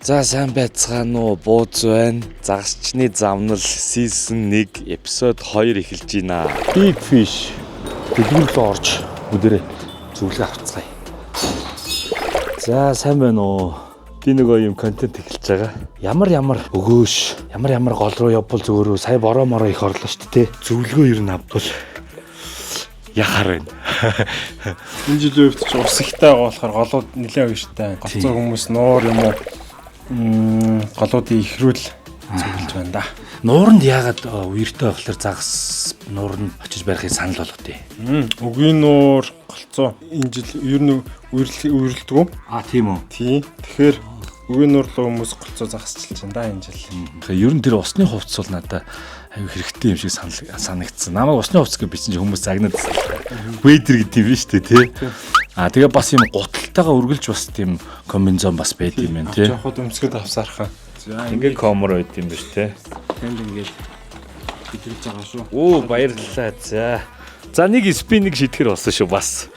За сайн байцгаана уу? Бууз байна. Загасчны замнал season 1 episode 2 эхэлж байна. Big Fish дэлгүүрлөө орж бүгдээрээ зөвлөгөө авцгаая. За сайн байна уу? Би нөгөө юм контент эхэлж байгаа. Ямар өгөөш, ямар гол руу явбал зөвөрөө сая бороо мороо их орлоо шүү дээ. Зөвлөгөө ер нь авбал яхаар байна. Энэ жилийн үед ч ус ихтэй байгаа болохоор голууд нэлээд өвчтэй. Голцоо хүмүүс нуур юм уу? Голуудын ихрүүл зөвлөж байна да. Нууранд яагаад үертэй байхлаар загас нууранд очиж барихыг санал болгодъё. Үгийн нуур голцоо энэ жил ер нь үерлдэг үү? Тийм үү. Тийм. Тэгэхээр үгийн нуур руу хүмүүс голцоо загасчилж байна да энэ жил. Ер нь тэр усны хувцс бол надад аюу хэрэгтэй юм шиг санагдсан. Намайг усны хувцс гэж бичсэн чинь хүмүүс загнаад вейдер гэдэг юм биш үү те. Тэгээ бас юм гуталтайгаа үргэлж бас тийм комбинзон бас байд юм байна те. Жоохот өмсгөд авсаархан. Ингээ комор байд юм биш те. Тэнд ингээд битрэж байгаа шүү. Оо баярлалаа. За нэг спин нэг шитгэр болсон шүү бас.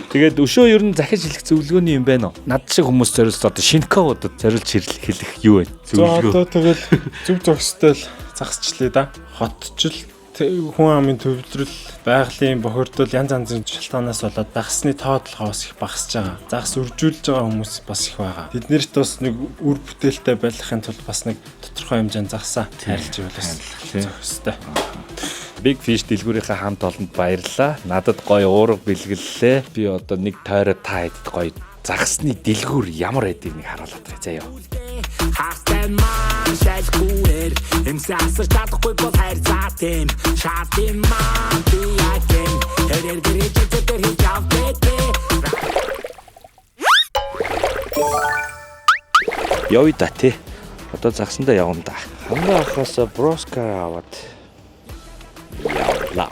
Тэгээд өшөө ер нь захиж хэлэх зөвлөгөөний юм байна уу? Над шиг хүмүүс зориулсан одоо шинковуудад зориулж хэлэх юу вэ? Зөвлөгөө. Одоо тэгэл зөв зохистой л загасчлаа да. Хотчл хүн амын төвлөрөл, байгалийн бохирдол янз янзын шалтгаанаас болоод багасны тоотлогоо бас их багасж байгаа. Загас үржүүлж байгаа хүмүүс бас их байгаа. Тэднэрт бас нэг үр бүтээлтэй байхын тулд бас нэг тодорхой хэмжээнд загасаа харилж явуулсан зохистой. Big Fish дэлгүүрийнхээ хамт олонд баярлалаа. Надад гоё уурга бэлгэллээ. Би одоо нэг тойроо та хэд гоё загасны дэлгүүр ямар байдгийг нэг харуулдаг заяа. Хастай маань шал күрээр эмсэсэр чадахгүй бол хайр цаа тийм шаатын маань би яакен хэрэг гэрээчтэй хийж авдээ. Явъя да тий. Одоо загсандаа явна да. Хамраа ахаасаа броскар аваад явлаа.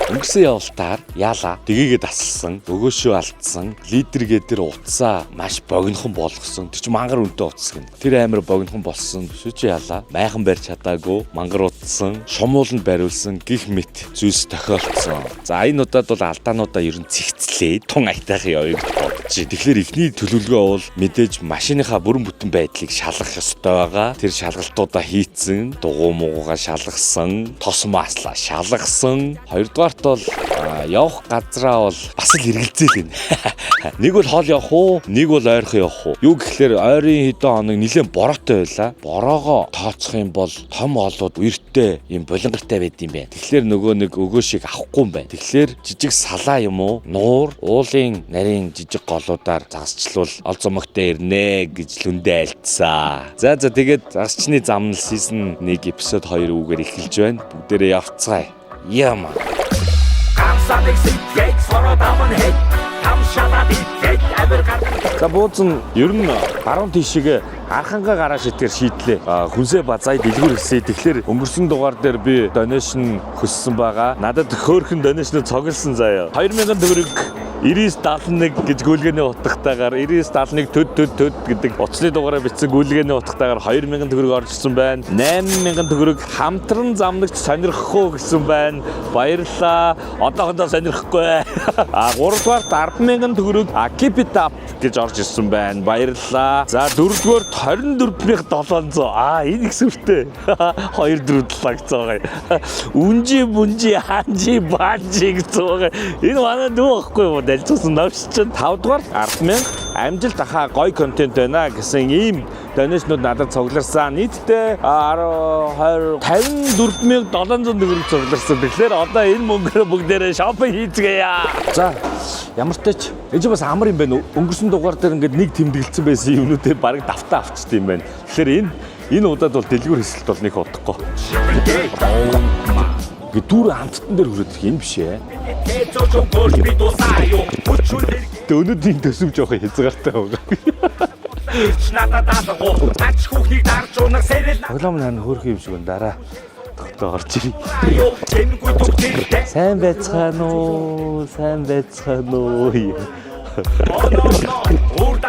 Өнгөрсөн явалтаар яалаа. Дэгээгээд асалсан, өгөөшөө алдсан, лидергээ дээр утсаа маш богинохон болгосон. Тэр чинь мангар үнэтэй утас гэн. Тэр амар богинохон болсон. Шүч яалаа. Майхан барьж чадаагүй, мангар утсан, шумууланд бариулсан гих мэт зүйлс тохиолдсон. За энэ удаад бол алдаануудаа ер нь цэгцлээ. Тун айтайхан явъя гэж бодож. Тэгэхээр эхний төлөвлөгөө бол мэдээж машиныхаа бүрэн бүтэн байдлыг шалгах ёстой байгаа. Тэр шалгалтуудаа хийцэн, дугуй муугаа шалгасан, тос маслаа шалгасан. Хоёрдугаар бол явах газраа бол бас л эргэлзээл байна. Нэг бол хоол явах уу, нэг бол ойрхон явах уу. Юу гэхээр ойрын хэдэн хоног нэлээд бороотой байлаа. Бороогоо тооцох юм бол том олууд үертэй юм булангартай байд юм байна. Тэгэхээр нөгөө нэг өгөөшийг авахгүй юм байна. Тэгэхээр жижиг салаа юм уу, нуур, уулын нарийн жижиг голуудаар загасчлуул олзомогтой ирнэ гэж лүндэ альцсан. За тэгээд загасчны замнал season 1 episode 2 үгээр эхэлж байна. Бүгдээрээ явцгаая. Яма. За бууцэн ер нь баруун тишээгээ архангаа гараа шитгэр шийдлээ. Хүнсээ базай дэлгүүр хэлсэй. Тэгэхээр өнгөрсөн дугаар дээр би донешн хөссөн байгаа. Надад хөөрхөн донешн цоглсон заяа. 2000 төгрөг 9971 гэж гүйлгээний утгатаагаар 9971 төд гэдэг уцны дугаараа бичсэн гүйлгээний утгатаагаар 2000 төгрөг оржсон байна. 8000 төгрөг хамтран замнагч сонирхгүй гэсэн байна. Баярлалаа. Одоохондоо сонирхгүй. 3-дугаар 100000 төгрөг keep it up гэж орж ирсэн байна. Баярлалаа. За 4-р 24700. Энэ их сүртэй. 2-4 лагцсан байгаа. Үнжи ханжи баажи гэсэн байгаа. Энэ манай дүү байхгүй юу? Дэлцсэн навч чинь 5-дугаар 100000 амжилт ахаа гоё контент байна гэсэн ийм донешнууд надад цугларсан. Нийтдээ 54700 төгрөг цугларсан. Тэгэхээр одоо энэ мөнгөөр бүгдээрээ шопинг хийцгээе. За ямар ч тач энэ бас амар юм байна. Өнгөрсөн дугаар дээр ингээд нэг тэмдэглэсэн байсан юмнуудыг бараг давтаа авчт юм байна. Тэгэхээр энэ удаад бол дэлгүүр хэсэлт бол нэг удахгүй. Гэ дүүр хамттан дээр хүрээд ирэх юм биш ээ. Өнөөдрийн төсөв жоох хязгаартай байгаа. Тоглоом наа хөөрхөн юм шиг байна. Дараа тогтоо орж ирээ. Сайн байцгаана уу?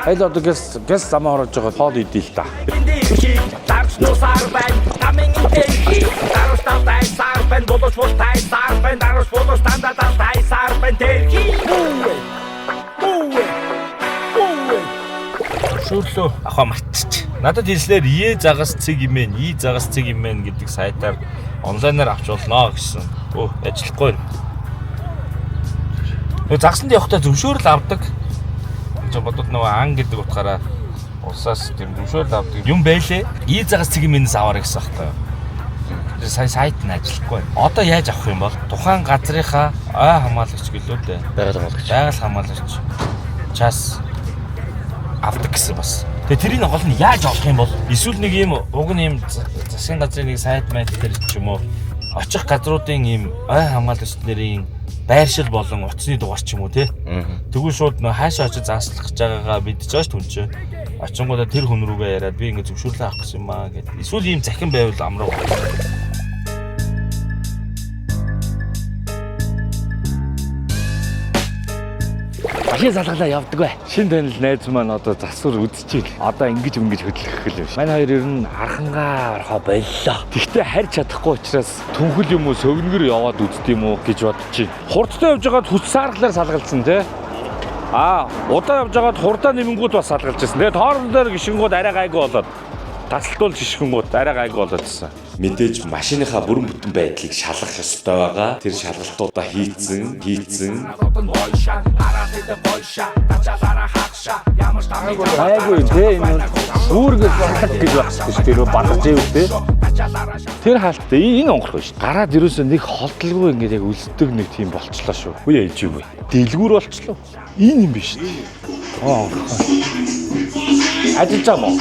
Айл одоо гэс замаа орж байгаа хоол идэл та. Шүрлөө ахаа мартчих. Надад хэлснээр И загас цэг имэн, И загас цэг имэн гэдэг сайтаар онлайнаар авч болно гэсэн. Ажиллахгүй. Загсанд явахдаа зөвшөөрөл авдаг. Чи бодод нөгөө ан гэдэг утгаараа улсаас тийм зөвшөөрөл авдаг юм байлээ. И загас цэг имэнээс аваарай гэсэн байхгүй юу? Сая сайт нь ажиллахгүй. Одоо яаж авах юм бол тухайн газрынхаа ой хамгаалагч гэлөө дээ. Байгаль хамгаалагч чаас авдаг гэсэн бас. Тэгээ тэрийг гол нь яаж авах юм бол эсвэл нэг юм уг нь юм засгийн газрын нэг сайт майт дээр ч юм уу очих газруудын юм ой хамгаалагч нарын байршил болон утасны дугаар ч юм уу те. Тэгвэл шууд нөө хаашаа очиж заслах гэж байгаагаа мэдчихэж түн чи. Очингуудаа тэр хүн рүүгээ яриад би ингэ зөвшөөрлөө авах гэсэн юм аа гэдэг. Эсвэл ийм захин байвал амраа. Машин залгалаа явдаг бай. Шин танил найз маань одоо засвар үдчихээл. Одоо ингэж хөдлөх гэл биш. Манай хоёр ер нь архангаа орхоо боллоо. Тэгтээ харьж чадахгүй учраас түнхэл юм уу сөгнөгөр яваад үзт юм уу гэж бодчих. Хурдтай явж байгаад хүч сааргалаар салгалцсан те. Удаа явж байгаад хурдаа нэмэнгүүд бас салгалж ирсэн. Тэгээд хоорон дээр гიშгэнгүүд арай гайгүй болоод тасалтуул гიშгэнгүүд арай гайгүй болоод ирсэн. Мэдээж машиныхаа бүрэн бүтэн байдлыг шалгах ёстой байгаа. Тэр шалгалтуудаа хийцэн. Айгүй те энэ үүргэл шалгалт гэж багсдаг шүү дээ. Балгаж ивэл те. Тэр хаалттай энэ онгорхоо шүү. Гараад ерөөсөө нэг холдлгүй ингээд яг үлддэг нэг тийм болчлоо шүү. Үе ээж юу вэ? Дэлгүүр болчлоо. Энэ юм биш. Ажиллаж байгаа мó.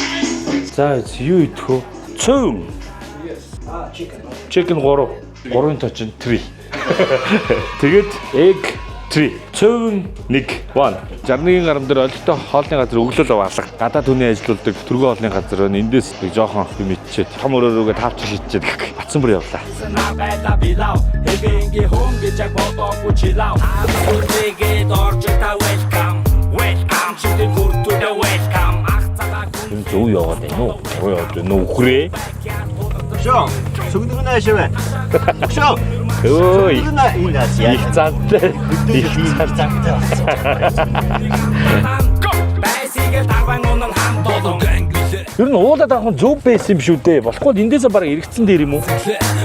За юу идэх вэ? Цөм. Chicken 3 точин 3. Тэгээд egg 3. Цөм 1. 61 гарам дээр олигтой хоолны газар өглөөл аваалга. Гадаад хүний ажилуулдаг төргөө хоолны газар байна. Эндээс нэг жоохон юм ичээд том өрөөрөөгөө тавч шидчихэд батсан бүр явлаа. Юм зөв яваад байна уу? Буруу яваад байна уу? Үхрээ. Шо, сүгнэг наашаа. Шо. Ой. Их цантай. Ер нь уулаад авах нь зөв байсан юм шүү дээ. Болохгүй эндээсээ бараг эргэцэн дээр юм уу?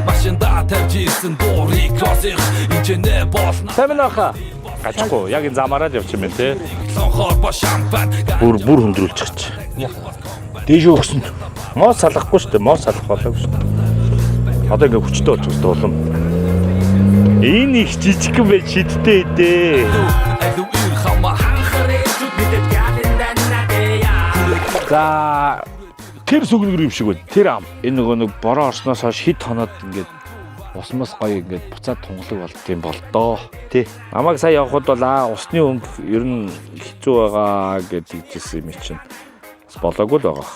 Машинда тавьж ирсэн дуурийг классик инженер болно. Таминааха. Гачгүй яг энэ замаараа л явчих юм байна те. Бүр хөндрүүлж чач. Дээш өгсөн. Моос салахгүй шүү дээ. Моос салах болоогүй шүү дээ. Одоо ингээ хүчтэй болж байгаа улам. Энэ их жижигхэн байж шидтэй дээ. За тэр сүгнэр юм шиг байна. Тэр ам. Энэ нэг бороо орсноос хойш хэд хоноод ингээд усмас гоё ингээд буцаад тунгалаг болд юм бол доо. Тэ. Намайг сая явхад бол усны өнгө ер нь хэцүү байгаа гэдэг хэлсэн юм чинь. Болоогүй л байгаа.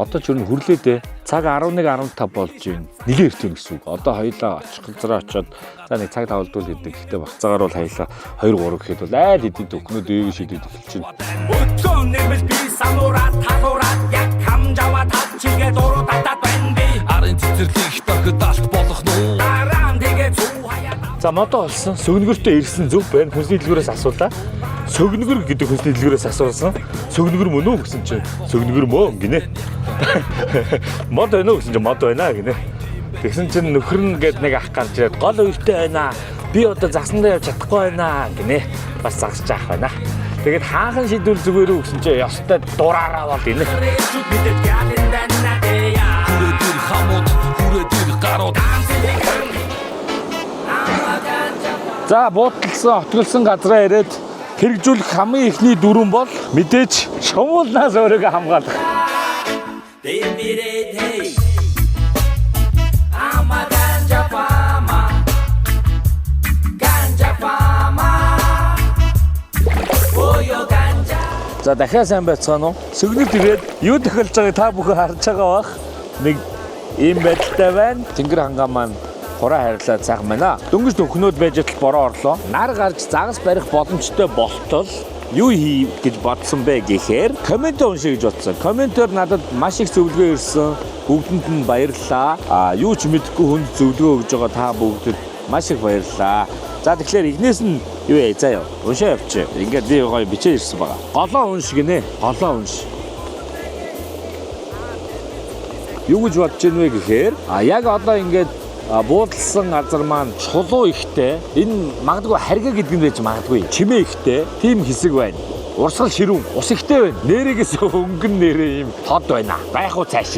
Одоо ч ер нь хүрлээдээ цаг 11:15 болж байна. Нилээ эрт юм гэсэн үг. Одоо хоёлаа очих газараа очиод за нэг цаг тавлдуул гэдэг. Гэхдээ багцаагаар бол хоёлаа 2 3 гэхэд бол айл эдийн төгнөд ээгээ шидэд эхэлж байна. Өцөн нэмэл би санураад тахураад яг хамжава тавчигээ дуруу татаад байна би. Арын цэцэрлэх дахид алт болох нь. Дараа тэгээ зүг хаяа. За модоо олсон. Сөгнөгөртөө ирсэн зөв байна. Хүнсний дэлгүүрээс асуулаа. Сөгнөгөр гэдэг хүнсний дэлгүүрээс асуусан. Сөгнөгөр мөн үү гэсэн чинь сөгнөгөр мөн гинэ. Мод байна уу гэсэн чинь мод байна гинэ. Тэгсэн чинь нөхөр нь гээд нэг ах гарч ирээд гол үйтэй байна. Би одоо засандаа явж чадахгүй байна гинэ. Бас загсаж авах байна. Тэгээд хаахан шийдвэл зүгээр үү гэсэн чинь ёстой дураараа бол гинэ. Хүрээдэр хамууд, хүрээдэр гарууд. За буудлсан, отголсон газраа ирээд хэрэгжүүлэх хамгийн ихний дүрэн бол мэдээж шумуулнаас өөрийгөө хамгаалах. За дахиад сайн байцгаана уу? Сүгнэт ирээд юу тохиолж байгааг та бүхэн харж байгаа бах. Нэг ийм байдалтай байна. Тэнгэр хангаа маань хураа хайрлаа цаахан байна. Дөнгөж дөхнөөд байж тал бороо орлоо. Нар гарч загас барих боломжтой болтол юу хий гэж бодсон бэ гэхээр комент уншия гэж бодсон. Комментээр надад маш их зөвлөгөө ирсэн. Бүгдэнд нь баярлалаа. Юу ч мэдэхгүй хүнд зөвлөгөө өгж байгаа та бүгдэд маш их баярлалаа. За тэгэхээр игнээс нь юу яа заяа. Уншаа явчих. Ингээд би гоё бичээ ирсэн байгаа. Голоо унш гинэ. Голоо унш. Юу гэж бодож байна вэ гэхээр яг одоо ингээд буудалсан газар маань чулуу ихтэй. Энэ магадгүй харга гэдэг нь байж магадгүй. Чимээ ихтэй. Тим хэсэг байна. Урсгал ширүүн, ус ихтэй байна. Нэрээс өнгөн нэрээ юм тод байна. Байх уу цааш.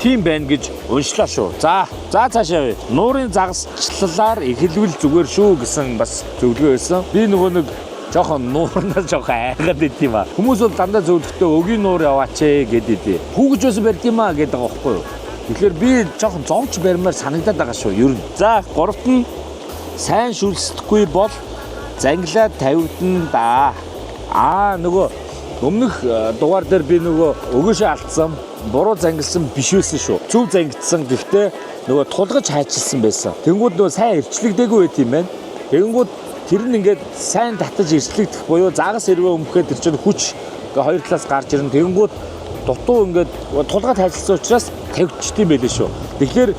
Тим байна гэж уншлаа шүү. За цаашаа бай. Нуурын загасчлалаар эхлүүл зүгээр шүү гэсэн бас зөвлөгөө байсан. Би нөгөө нэг жоохон нуурнаас жоохон айгаад байт юм а. Хүмүүс бол дандаа зөвлөхдөө өгийн нуур яваач гэдэг. Хүүгэж бас барьд юм а гэдэг байгаа байхгүй юу? Тэгэхээр би жоохон зовж баримаар санагдаад байгаа шүү. Ер нь. За гуравт нь сайн шүлсэхгүй бол зангилаад тавигдана да. Нөгөө өмнөх дугаар дээр би нөгөө өгөөшөө алдсан, буруу зангилсан биш байсан шүү. Зөв зангидсан гэхдээ нөгөө тулгаж хайчилсан байсан. Тэнгүүд нөгөө сайн эрчлэгдээгүй байт юм байна. Тэнгүүд тэр нь ингээд сайн татаж эрчлэгдэх буюу загас хэрвээ өмөхөд тэр чинь хүч ингээ хоёр талаас гарч ирэн. Тэнгүүд дутуу ингээд тулгаж хайчилсан учраас тавьчихд юм байлээ шүү. Тэгэхээр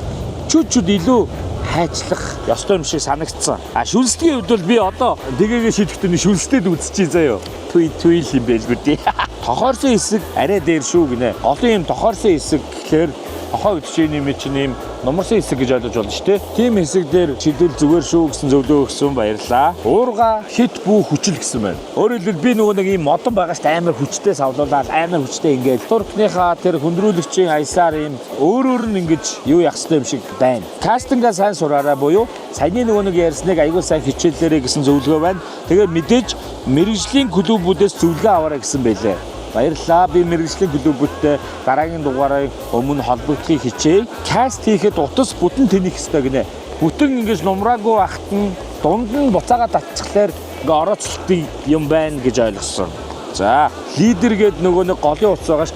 чүд илүү хайчлах ёстой юм шиг санагдсан. Шүлсдгийн хувьд бол би одоо тэгээгээ шийдэхдээ шүлсдэд үзчихье заяа. Туйл юм байлгүй дээ. Тохоорсон хэсэг арай дээр шүү гинэ. Олон юм тохоорсон хэсэг гэхээр хохоо үдшээний мэт чинь юм номорсон хэсэг гэж ойлгож болно шүү дээ. Тим хэсэг дээр шийдвэл зүгээр шүү гэсэн зөвлөгөө өгсөн баярлаа. Уурга хит бүү хүчил гэсэн байна. Өөрөөр хэлбэл би нөгөө нэг юм модон байгаа шүү дээ. Амар хүчтэй савлуулаад амар хүчтэй ингээд туркныхаа тэр хүндрүүлэгчийн аясаар юм өөр нь ингэж юу яах ёстой юм шиг байна. Кастинга сайн сураарай буюу саяны нөгөө нэг ярьсныг аягүй сайн хичээлээрэй гэсэн зөвлөгөө байна. Тэгээд мэдээж мэрэгжлийн клубүүдээс зөвлөгөө аваарай гэсэн байлээ. Баярлалаа. Би мэрэгжлийн клубүүдтэй дараагийн дугаарыг өмнө холбогдохыг хичээе. Каст хийхэд утас бүтэн тэнийх ёстой гинэ. Бүтэн ингэж нумраагүй байхад нь дунд нь буцаага татчихлаар ингээ орооцолтын юм байна гэж ойлгосон. За, лидер гээд нөгөө нэг голын утас байгаа ш.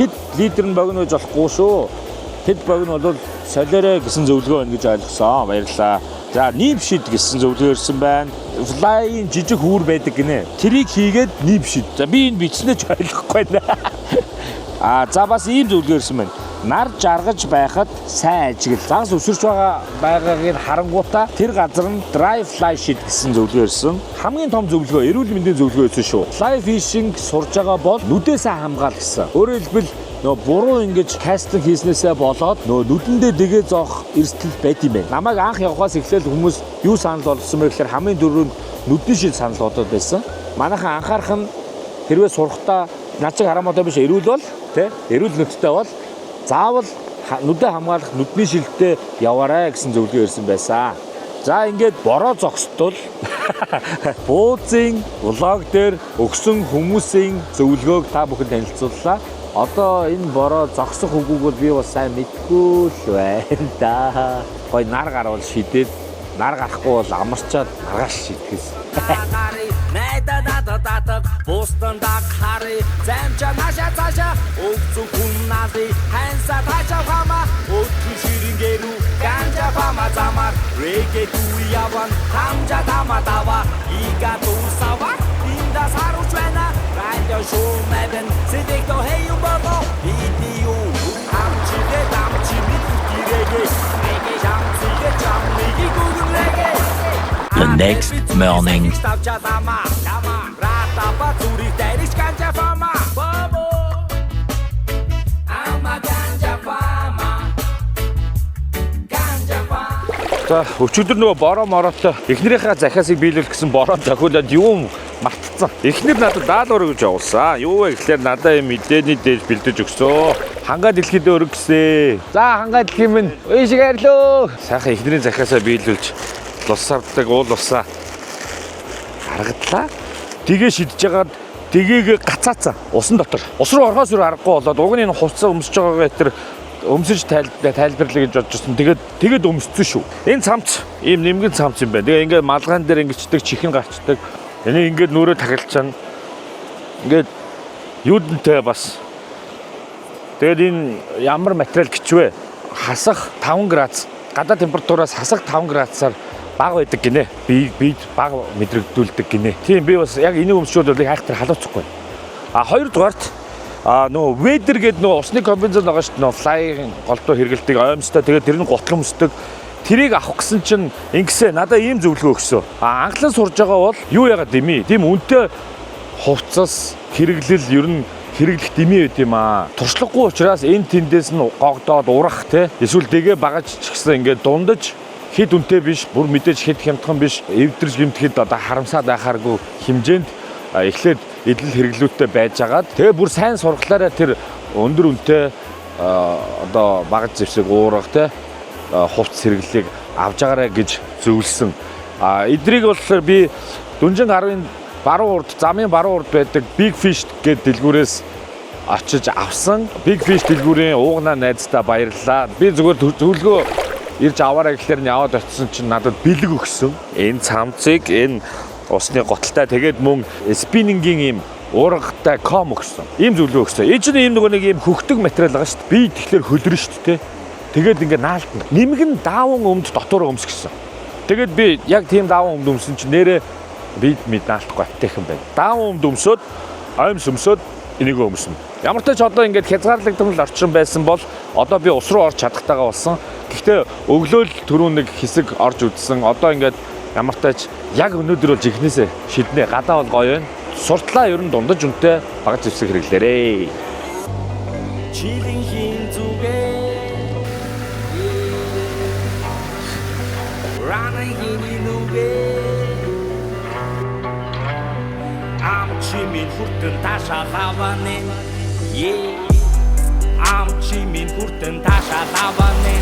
Хэд лидер нь богино гэж болохгүй шүү. Хэд богино бол солиорой гэсэн зөвлөгөө байна гэж ойлгосон. Баярлалаа. За, нийпшид гэсэн зөвлөгөө ирсэн байна. Fly-ийн жижиг хүүр байдаг гинэ. Тэрийг хийгээд нийпшид. За, би энэ бичснээ ч ойлгохгүй байна. За бас ийм зөвлөгөө ирсэн байна. Нар жаргаж байхад сайн ажигл. Загас өсөрч байгааг харангуйтаа тэр газар нь dry fly shit гэсэн зөвлөгөө ирсэн. Хамгийн том зөвлөгөө эрүүл мэндийн зөвлөгөө байсан шүү. Fly fishing сурж байгаа бол нүдээсээ хамгаал гэсэн. Өөрөөр хэлбэл нөгөө буруу ингэж кастинг хийснээсээ болоод нөгөө нүдэндээ дэгээ зоох эрсдэл байт юм байна. Намайг анх явахаас эхлээл хүмүүс юу санал болгосон бэ гэхээр хамгийн дөрөв нүдний шил санал бодоод байсан. Манайхан анхаарах нь хэрвээ сурахдаа над чиг харамаатай биш эрүүл бол тий эрүүл нүдтэй бол заавал нүдэ хамгаалах нүдний шилтэй яваарай гэсэн зөвлөгөө ирсэн байсан. За ингээд бороо зогсдол бууцын влог дээр өгсөн хүмүүсийн зөвлөгөөг та бүхэнд танилцууллаа. Одоо энэ бороо зогсох үгүйг бол би бас сайн мэдгүй л байна да. Гой нар гарвал шидэд нар гарахгүй бол амарчаад маргааш шидэхээс. Бостон даг хари замча наша цаша өгцөн хүн нари ханса тачаа хама өтгөн ширингэрүү ганжа фама замар реге туяван хамжа тама тава ига тусава инда саруч байна радио шоу мэдэн сидэгто хэйу бого видео хамчигэ дамчи митгирэгэ реге шамцигэ чамниги гүгүрэгэ. The next morning. За өчигдөр нөгөө бороо мороотой эхнэрийнхээ захиасыг биелүүлэх гэсэн бороо зохиолоод юм мартцсан. Эхнэр надад даалгавар гэж явуулсан. Юу вэ гэхээр надад юм мэдээний дээж бэлдэж өгсөө. Хангаа дэлхийд өрг гэсэ. За хангаа дэлхий минь ийшээ хайрлоо. Сайхан эхнэрийн захиасаа биелүүлж лус сардаг уул усаа харгадлаа. Тэгээ шидэж байгаад тэгээгээ гацаацсан усан дотор. Ус руу орхоос өөр аргагүй болоод уг нь энэ хувцас өмсөж байгаагаа тэр өмсөж тайлбарлая гэж бодож ирсэн. Тэгээд өмссөн шүү. Энэ цамц ийм нэмгэн цамц юм байна. Тэгээ ингээд малгаан дээр ингэчдэг чихэн гарчдаг. Энийг ингээд нүрээ тахилчаана. Ингээд юудэнтэй бас. Тэгээд энэ ямар материал гिचвэ? Хасах 5 градус. Гадаа температураас хасах 5 градусаар бага байдаг гинэ. Би бага мэдрэгдүүлдэг гинэ. Тийм би бас яг энийг өмсчүүд бол хайхтар халууцахгүй. Хоёрдугаарт нөө weather гэдэг нөө усны комбинезон байгаа шүү дээ. Нөө fly-ийн голдуу хэрэгэлдэг оймстой. Тэгээд тэр нь готлон өмсдөг. Тэрийг авах гэсэн чинь ингэсэ надад ийм зөвлөгөө өгсөн. Англиас сурж байгаа бол юу яагаад дими? Тийм үнэтэй хувцас хэрэглэл ер нь хэрэглэх дэмий байд юм аа. Туршлагагүй учраас энэ тэндээс нь гогдоод урах те. Эсвэл дэгээ багаж ч гэсэн ингээд дундаж хэд үнэтэй биш, бүр мэдээж хэд хямдхан биш, эвдэрж гэмтэхэд одоо харамсаад байхааргүй хэмжээнд эхлээд эдэл хэрэглүүттэй байж агаад тэгээ бүр сайн сургалаараа тэр өндөр үнэтэй одоо багаж зэвсэг уурах те хувц хэрэглийг авж агаарай гэж зөвлөсөн. Эдрийг болохоор би Дүнжин гаруун баруун урд, замын баруун урд байдаг Big Fish гэдэг дэлгүүрээс очиж авсан. Big Fish дэлгүүрийн уугнаа найзтай баярлалаа. Би зүгээр зөвлөгөө ирж аваарай гэхлээр нь яваад очисон чинь надад бэлэг өгсөн. Энэ цамцыг энэ усны готалтай тэгээд мөн спиннингийн ийм уургатай ком өгсөн. Ийм зөвлөгөө өгсөн. Энэ чинь ийм нэг ийм хөхтөг материал байгаа шүү дээ. Би тэгэхээр хөлрөн шүү дээ. Тэгээд ингээ наалтна. Нэмгэн дааван өмд дотор өмсгсөн. Тэгээд би яг тийм дааван өмд өмсөн чинь нэрээ бид наалтахгүй атайхан байна. Дааван өмд өмсөд, оймс өмсөд энийг өмснө. Ямар ч тач одоо ингээд хязгаарлагдмал орчин байсан бол одоо би ус руу орж чадахтайгаа болсон. Гэхдээ өглөөл түрүүн нэг хэсэг орж үдсэн. Одоо ингээд ямар ч тач яг өнөөдөр бол жихнээсээ шиднэ. Гадаа бол гоё байна. Суртлаа ер нь дундаж үнэтэй багаж зэвсэг хэрэглээрэй. Чилийн хин зүгээ. Рана хиний нүгээ. Амчимин хүртэн таашаа хаванэ. Амчимин хүртэн таашаа хаванэ.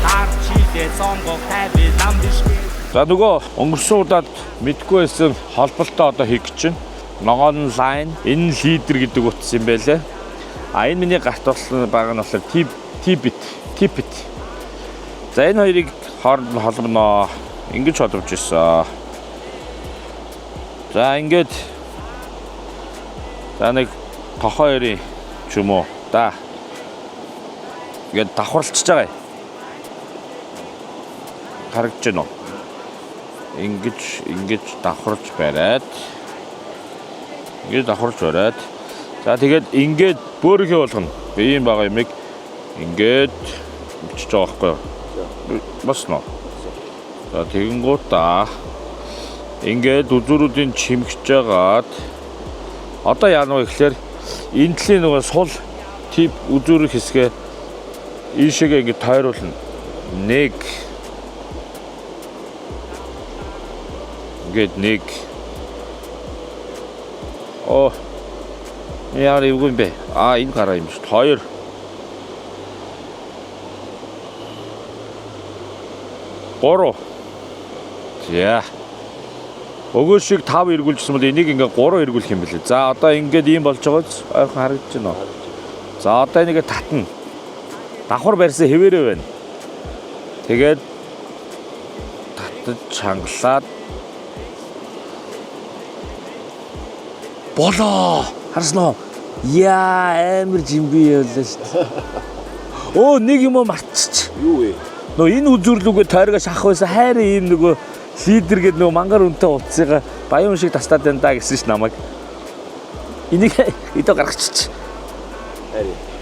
Харчилээ сонгох тавь нам бишгэ. За нөгөө өнгөрсөн удаад мэдгүй байсан холболтоо одоо хийх гэж байна. Ногоон лайн, энэ лидер гэдэг утас юм байлээ. Энэ миний гарт болсон баг нь болохоор Tibit. За энэ хоёрыг хооронд нь холбоно. Ингэж холбож ирсэн. За ингээд за нэг тохоо хоёрын ч юм уу да. Ингээд давхарлчихж байгаа юм. Харагдаж байна уу? Ингэж давхарж бариад. Ингэж давхарж бариад. За тэгээд ингээд бөөрийнхөө болгоно. Би ийм байгаа юмыг ингээд бичиж байгаа байхгүй юу? Басна. За тэгэнгүүтээ ингээд үзүүрүүдийн чимгэж жагаад одоо яана вэ гэхээр энэ тлийн нөгөө сул тип үзүүрийн хэсгээ ийшээгээ ингээд тойруулна. Нэг ингээд нэг яар юу юм бэ? Энэ гараа юм шүү. Хоёр гурав. За өгөө шиг 5 эргүүлжсэн бол энийг ингээ 3 эргүүлэх юм билээ. За одоо ингээд ийм болж байгаа ч ойрхон харагдаж байна уу? За одоо энийг татна. Давхар барьсан хэвээрээ байна. Тэгээд татаж чангалаад болоо. Харсан уу? Яа амар жимгүй явлаа шүү дээ. Нэг юм мартчих. Юу вэ? Нөө энэ үзүүрлүүгээ тойргоо шахах байсан хайр ийм нөгөө лидер гэдэг нөгөө мангар үнэтэй утсыг баян шиг тастаад байна да гэсэн ш намайг. Энийг өдөө гаргачих.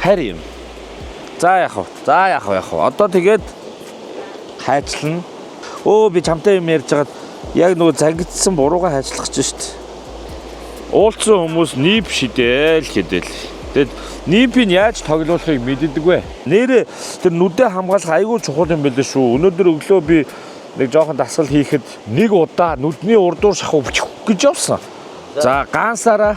Хайр юм. За яах вэ? Одоо тэгээд хайчлана. Би чамтай юм ярьж хагаад яг нөгөө загидсан буруугаа хайчлах гэж шүү дээ. Уулцсан хүмүүс нип шидээл хэдэл. Тэгэд нипийг яаж тоглоулахыг мэддэг вэ? Нэрээ тэр нүдэ хамгаалах айгүй чухал юм байлээ шүү. Өнөөдөр өглөө би нэг жоохон дасгал хийхэд нэг удаа нүдний урдуур шахав гэж явсан. За гансаараа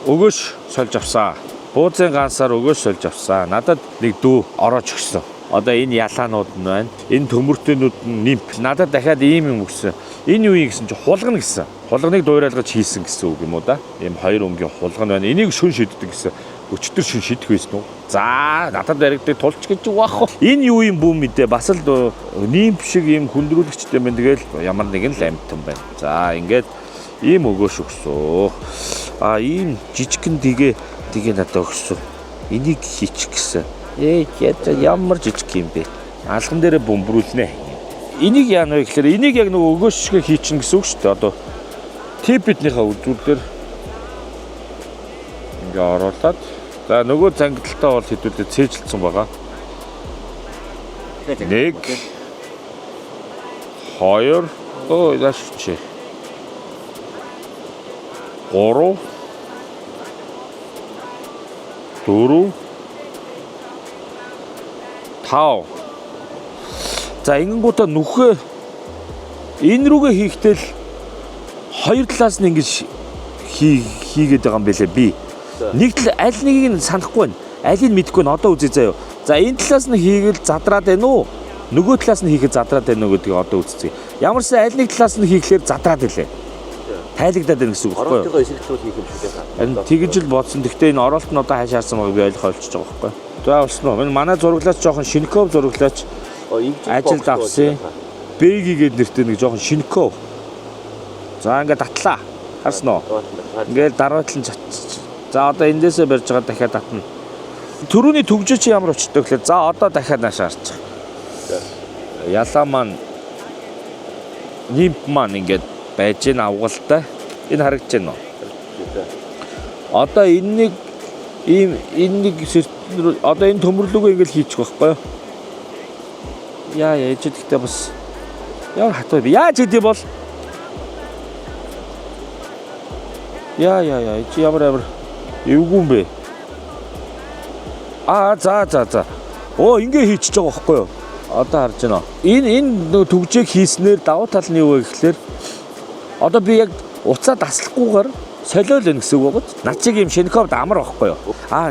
өгөөш сольж авсан. Буузын гансаар өгөөш сольж авсан. Надад нэг дүү орооч өгсөн. Одоо энэ ялаанууд нь байна. Энэ төмөртөнүүд нь нимп. Надад дахиад ийм юм өгсөн. Энэ юу юм гэсэн чинь хулгана гэсэн. Хулганыг дуурайлгаж хийсэн гэсэн үг юм уу да? Ийм хоёр өнгийн хулгана байна. Энийг шүн шиддэг гэсэн. Өчтөр шүн шидэх байсан уу? За, надад баригддаг тулч гэж яах вэ? Энэ юу юм бүү мэдээ. Бас л нимп шиг ийм хүндрүүлэгчтэй байна. Тэгэл ямар нэгэн л амьтан байна. За, ингээд ийм өгөөш өгсөн. Ийм жижигхэн тэгээ надад өгсөн. Энийг хийчих гэсэн. Ямар жижиг юм бэ? Алган дээрээ бөмбөрүүлнэ. Энийг яана вэ гэхээр энийг яг нөгөө өгөөш шиг хийчихнэ гэсэн үг шүү дээ. Одоо Tibit-ийнхаа үзүүлэлтээр ингээ оруулаад за нөгөө зангидалтаа бол хэдүүлээ цээжилсэн байгаа. 1 2 яаш чи 3 4 5. За ингэнгүүтээ нүхээ энэ рүүгээ хийхдээ л хоёр талаас нь ингэж хийгээд байгаа юм байлээ би. Нэг тал аль нэгийг нь санахгүй байна. Алийг мэдэхгүй нь одоо үзье заяа. За энэ талаас нь хийгээл задраад байна уу? Нөгөө талаас нь хийхэд задраад байна уу гэдгийг одоо үзье. Ямарсан аль нэг талаас нь хийхлээр задраад илээ. Тайлагдаад байна гэсэн үг байхгүй юу? Оролтойгоо эсэргүүцэл хийх юм шиг байна. Тэгэж л бодсон. Гэхдээ энэ оролт нь одоо хаашаарсан байгааг би ойлгох олчж байгаа байхгүй юу? За болсноо. Энэ манай зураглаач жоохон Шинков зураглаач ажилд авсан. Бэги гээд нэртэй нэг жоохон Шинков. За ингээд татлаа. Харсан уу? Ингээд дараатлан за одоо эндээсээ барьж байгаа дахиад татна. Төрөний төгжөө чи ямар очтой гэхлээр за одоо дахиад нааш харж байгаа. Ялаа маань нимп маань ингээд байж гэн авгалтай. Энэ харагдаж байна уу? Одоо энэ нэг одоо энэ төмөрлөгөө ингээд хийчих байхгүй юу? Яа ээж гэхдээ бас ямар хатуу би яаж хийдий бол яа чи ямар эвгүй юм бэ? За. Оо ингээ хийчихэж байгаа байхгүй юу? Одоо харж байна. Энэ төгжээг хийснээр давуу тал нь юу вэ гэхлээр одоо би яг уцаа таслахгүйгээр солиол байна гэсэн үг байгаад. Над чиг юм Шинковд амар байхгүй юу?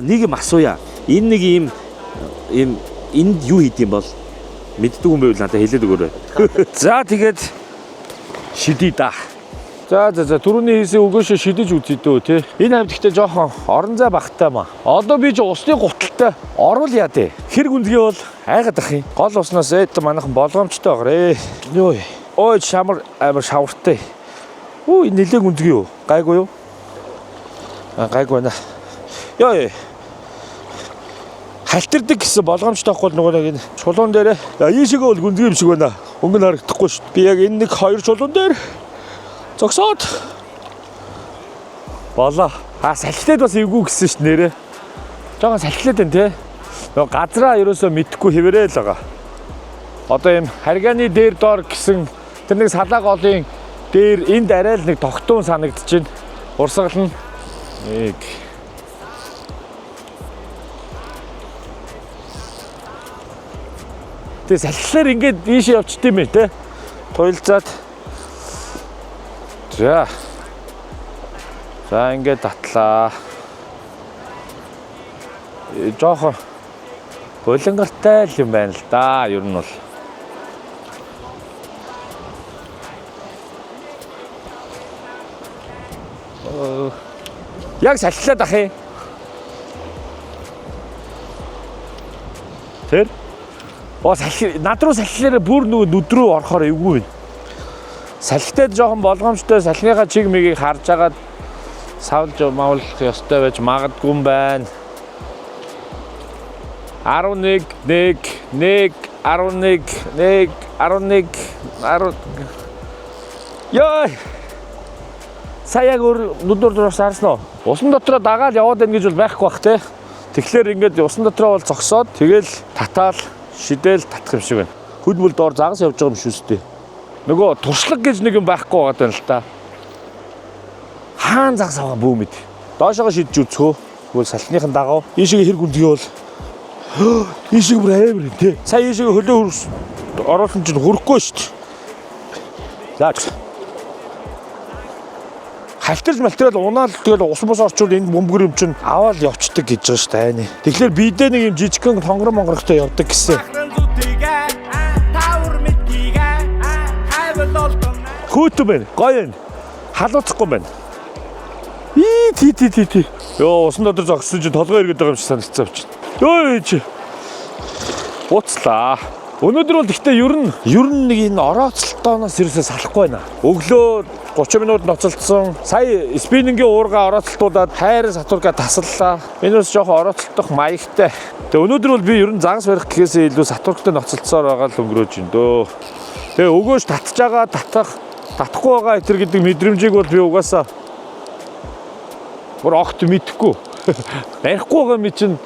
Нэг юм асууя. Энэ нэг юм энд юу хийд юм бол мэддэг юм байвал надад хэлээд өгөөрэй. За тэгээд шидий да. За түрүүний хийсэн өгөөшөө шидэж үзье дөө тий. Энэ хамт ихтэй жоохон орон зай багтай маа. Одоо би ч усны гуталтай оруулъя дээ. Хэр гүнзгий бол айгаад ах юм. Гол уснаас манайхан болгоомжтой байгаарэ. Йоо. Ой амар шавартай. Үу нэлээ гүнзгий юу? Гайгүй юу? Гайгүй байна. Йоо. Халтирдаг гэсэн болгоомжтой байхгүй нөгөө нэг энэ чулуун дээрээ. Ийшээгээ бол гүнзгий юм шиг байна. Өнгө нь харагдахгүй шүү дээ. Би яг энэ нэг хоёр чулуун дээр зогсоод болоо. Салхилээд бас эвгүй гэсэн ш нэрээ. Жогон салхилээд байна те. Нөгөө газраа ерөөсөө мэдхгүй хэвээрээ л байгаа. Одоо юм харгааны дээр доор гэсэн тэр нэг салаа голын дээр энд арай л нэг тогтуун санагдчихэв. Урсгал нь нэг тэг салхилаар ингээд ийшээ явчихдээ мэ те. Туйлзаад за ингээд татлаа. Жохон булангартай л юм байна л да. Ер нь бол яг салхилаад ах юм. Тэр над руу салхилаараа бүр нөгөө нүд рүү орохоор эвгүй байна. Салхитад жоохон болгоомжтой салхиныхаа чиг мигийг харж агаад савлж мавлах ёстой байж магадгүй юм байна. 11 Яа! Саяг нүдээр харсан уу? Усан дотроо дагаал яваад байна гэж бол байхгүй бах те. Тэгэхээр ингээд усан дотроо бол зогсоод тэгэл татаал шидэл татах юм шиг байна. Хөдөлмөл доор загас явж байгаа юм шүү дээ. Нөгөө туршлага гэж нэг юм байхгүй байгаа байна л та. Хаан загас аваа бүү мэд. Доошоо шидэж үзхөө. Тэгвэл салхиныхын дагав. Ийшээ хэр гүнзгий бол ийшээ бүр амар тий. Сая ийшээ хөлөө оруулсан чинь хөрөхгүй шүү дээ. Заач. Халтарч малтараад унаал тэгэл ус бус орчвол энэ бөмбөр юм чинь аваад явцдаг гэж байгаа шүү дээ. Тэгэхээр бидээ нэг юм жижигхэн тонгор монгортой явдаг гэсэн. Хүүтэн байна. Гоё юм. Халууцахгүй байна. Тий. Йоо усан дотор зогссон чинь толгой эргээд байгаа юм шиг санагдсан авчих. Йоо чи. Уцлаа. Өнөөдөр бол гэхдээ ер нь нэг энэ орооцолтооноос ерөөсөө салахгүй байна. Өглөө 30 минут ноцолцсон. Сая спиннингийн уурга орооцолтуудаад хайр сатурга тасаллаа. Энэ бас жоохон орооцолтох маягтай. Тэгээ өнөөдөр бол би ер нь загас барих гэхээсээ илүү сатургтай ноцолцсоор байгаа л өнгөрөөж байна дөө. Тэгээ өгөөж татж байгаа татахгүй байгаа гэтэр гэдэг мэдрэмжийг бол би угаасаа бүр огт мэдэхгүй. Барихгүй байгаа ми чинь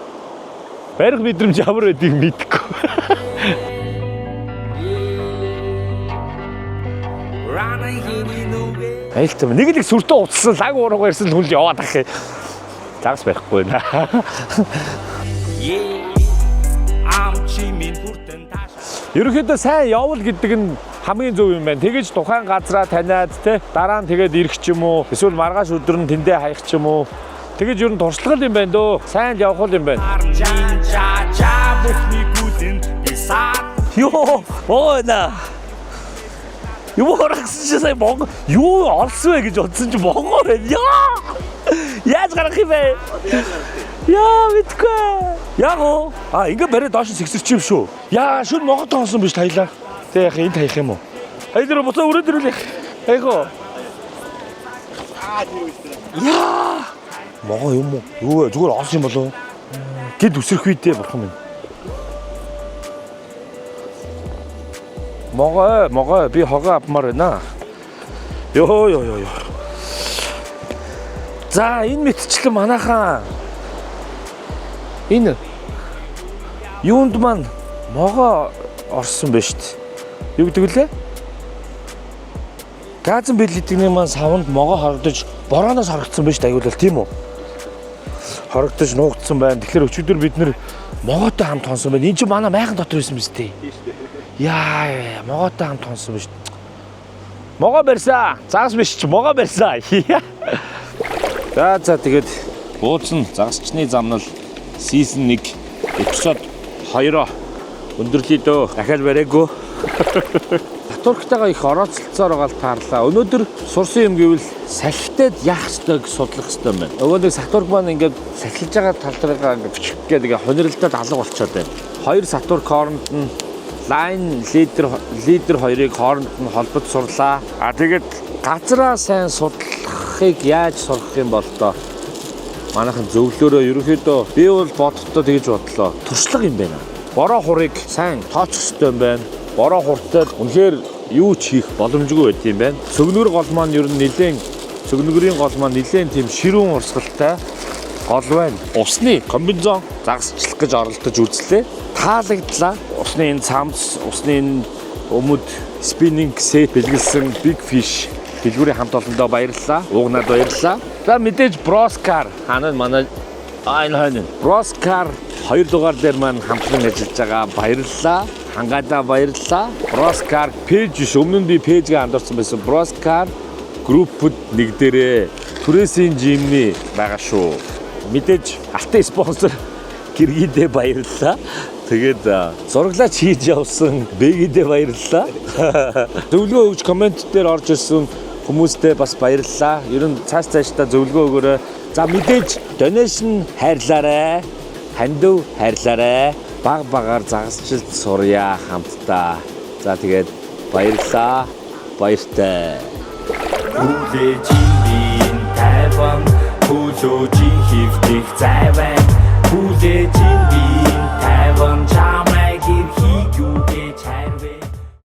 барих мэдрэмж ямар байдгийг мэдэхгүй. Айлтаа нэг л сүртөө уцсан лаг уурга ирсэн хүнд яваад ах. Загас байхгүй наа. Ерөнхийдөө сайн явал гэдэг нь хамгийн зөв юм байна. Тэгэж тухайн газраа таниад те дараа нь тэгээд ирэх ч юм уу. Эсвэл маргааш өдөр нь тэндээ хаях ч юм уу. Тэгэж ер нь туршлага юм байна дөө. Сайн явах юм байна. Йоо, оона. Юу харагсан чи сая Монгол юу олсон вэ гэж бодсон чи Монгол байна. Яаж гарах юм бэ? Яа мэдгүй. Яг уу. Ингээ барай доош сэгсэрч юм шүү. Яа шүн Монгол тоосон биш таялаа. Тэг яах энд таях юм уу? Хайдэр буцаа өрөөд ирүүлэх. Айгоо. Яа. Могоо юм уу? Юу вэ? Зүгээр олсон юм болов? Гэд үсрэх үедээ бурхан минь. Могоо би хогоо авмаар байна. Йоо. За энэ мэтчлэн манайхаа энэ юунд маань могоо орсон байна шүү дээ. Юу гэдэг вүлээ? Газан бэлэдэгний маань савнд могоо хорогдож борооноос хорогдсон байна шүү дээ. Аюулал тийм үү? Хорогдож нуугдсан байна. Тэгэхээр өчигдөр бид нэр могоотой хамт хонсон байна. Энд чинь манай майхан дотор байсан биз дээ. Яа, могоотой хамт хонсон байна шүү дээ. Могоо барьсан. Загас биш чи могоо барьсан. За тэгээд бууцсан загасчны замнал season 1 эпизод 2-оо өндөрлөе дөө. Дахиад бариагүй. Турктайгаа их орооцолцоор байгаа таарлаа. Өнөөдөр сурсан юм гэвэл салхитад яах ёстойг судлах ёстой юм байна. Нөгөө нэг сатург маань ингээд сахилж байгаа тал дээрээ ингээд бичих гэдэг хониролдод алга болчиход байна. Хоёр сатург хооронд нь лайн лидер хоёрыг хооронд нь холбож сурлаа. Тэгээд газраа сайн судлахыг яаж сурах юм бол тоо? Манайхан зөвлөөрөө ерөнхийдөө би бол бодтоо тэгж бодлоо. Туршлага юм байна. Бороо хурыг сайн тооцох ёстой юм байна. Бороо хуртай үнэхээр юу ч хийх боломжгүй байт юм байна. Цөгнөр гол маань ер нь цөгнөрийн гол маань нэлээд тийм ширүүн урсгалтай гол байна. Усны комбинезон загасчлах гэж оролдож үзлээ. Таалагдлаа. Усны энэ цамц, усны энэ өмд спиннинг сет бэлгэлсэн Big Fish дэлгүүрийн хамт олондоо баярлалаа. Уугнаад баярлалаа. За мэдээж Броскар ханаа манай энэ Броскар 2 дугаар дээр маань хамтран ажиллаж байгаа баярлалаа. Хангаадаа баярлалаа. Броскар пэйж биш өмнө нь би пэйжгээ хандуулсан байсан. Броскар группуд нэг дээрээ түрээсийн жимний байгаа шүү. Мэдээж алтай спонсор Гэргидээ баярлалаа. Тэгээд зураглаач хийж явсан Бэгидээ баярлалаа. Зөвлөгөө өгч коммент дээр орж ирсэн хүмүүстээ бас баярлалаа. Ер нь цаашдаа зөвлөгөө өгөөрэй. За мэдээж donation хайрлаарай. Хандив хайрлаарай. Багаар загасчлалт сурья хамтдаа. За тэгээд баярлалаа. Баяртай. Хүлээжийн тайван хүлөөжийн хөвдөх зайван хүлээжийн тайван